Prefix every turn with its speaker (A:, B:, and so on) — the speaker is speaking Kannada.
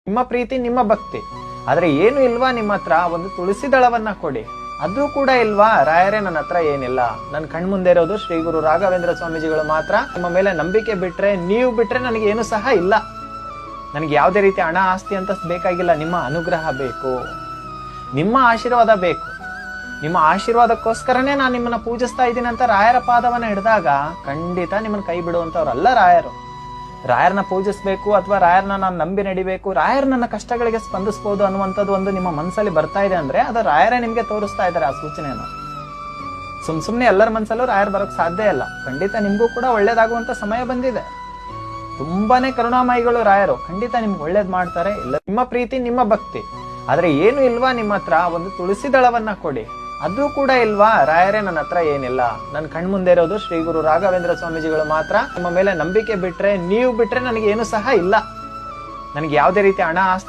A: ನಿಮ್ಮ ಪ್ರೀತಿ ನಿಮ್ಮ ಭಕ್ತಿ ಆದ್ರೆ ಏನು ಇಲ್ವಾ ನಿಮ್ಮ ಹತ್ರ ಒಂದು ತುಳಸಿ ದಳವನ್ನ ಕೊಡಿ. ಅದು ಕೂಡ ಇಲ್ವಾ ರಾಯರೇ ನನ್ನ ಹತ್ರ ಏನಿಲ್ಲ, ನನ್ ಕಣ್ಮುಂದೆ ಇರೋದು ಶ್ರೀ ಗುರು ರಾಘವೇಂದ್ರ ಸ್ವಾಮೀಜಿಗಳು ಮಾತ್ರ, ನಿಮ್ಮ ಮೇಲೆ ನಂಬಿಕೆ ಬಿಟ್ರೆ ನೀವು ಬಿಟ್ರೆ ನನಗೆ ಏನು ಸಹ ಇಲ್ಲ, ನನಗೆ ಯಾವುದೇ ರೀತಿ ಹಣ ಆಸ್ತಿ ಅಂತ ಬೇಕಾಗಿಲ್ಲ, ನಿಮ್ಮ ಅನುಗ್ರಹ ಬೇಕು, ನಿಮ್ಮ ಆಶೀರ್ವಾದ ಬೇಕು, ನಿಮ್ಮ ಆಶೀರ್ವಾದಕ್ಕೋಸ್ಕರನೇ ನಾನು ನಿಮ್ಮನ್ನ ಪೂಜಿಸ್ತಾ ಇದ್ದೀನಿ ಅಂತ ರಾಯರ ಪಾದವನ್ನ ಹಿಡಿದಾಗ ಖಂಡಿತ ನಿಮ್ಮನ್ನ ಕೈ ಬಿಡುವಂತವ್ರಲ್ಲ ರಾಯರು. ರಾಯರ್ನ ಪೂಜಿಸ್ಬೇಕು ಅಥವಾ ರಾಯರ್ನ ನಾನು ನಂಬಿ ನಡಿಬೇಕು, ರಾಯರ್ ನನ್ನ ಕಷ್ಟಗಳಿಗೆ ಸ್ಪಂದಿಸಬಹುದು ಅನ್ನುವಂಥದ್ದು ಒಂದು ನಿಮ್ಮ ಮನಸ್ಸಲ್ಲಿ ಬರ್ತಾ ಇದೆ ಅಂದ್ರೆ ಅದು ರಾಯರೇ ನಿಮ್ಗೆ ತೋರಿಸ್ತಾ ಇದ್ದಾರೆ ಆ ಸೂಚನೆಯನ್ನು. ಸುಮ್ನೆ ಎಲ್ಲರ ಮನಸ್ಸಲ್ಲೂ ರಾಯರ್ ಬರೋಕ್ ಸಾಧ್ಯ ಇಲ್ಲ. ಖಂಡಿತ ನಿಮ್ಗೂ ಕೂಡ ಒಳ್ಳೇದಾಗುವಂತ ಸಮಯ ಬಂದಿದೆ. ತುಂಬಾನೇ ಕರುಣಾಮಯಿಗಳು ರಾಯರು, ಖಂಡಿತ ನಿಮ್ಗೆ ಒಳ್ಳೇದ್ ಮಾಡ್ತಾರೆ. ಇಲ್ಲ ನಿಮ್ಮ ಪ್ರೀತಿ ನಿಮ್ಮ ಭಕ್ತಿ ಆದ್ರೆ ಏನು ಇಲ್ವಾ ನಿಮ್ಮ ಹತ್ರ ಒಂದು ತುಳಸಿ ದಳವನ್ನ ಕೊಡಿ. ಅದು ಕೂಡ ಇಲ್ವಾ ರಾಯರೇ ನನ್ನ ಹತ್ರ ಏನಿಲ್ಲ, ನನ್ ಕಣ್ಮುಂದೆ ಇರೋದು ಶ್ರೀ ಗುರು ರಾಘವೇಂದ್ರ ಸ್ವಾಮೀಜಿಗಳು ಮಾತ್ರ, ನಿಮ್ಮ ಮೇಲೆ ನಂಬಿಕೆ ಬಿಟ್ರೆ ನೀವು ಬಿಟ್ರೆ ನನಗೆ ಏನು ಸಹ ಇಲ್ಲ, ನನಗೆ ಯಾವುದೇ ರೀತಿ ಹಣ ಆಸ್ತಿ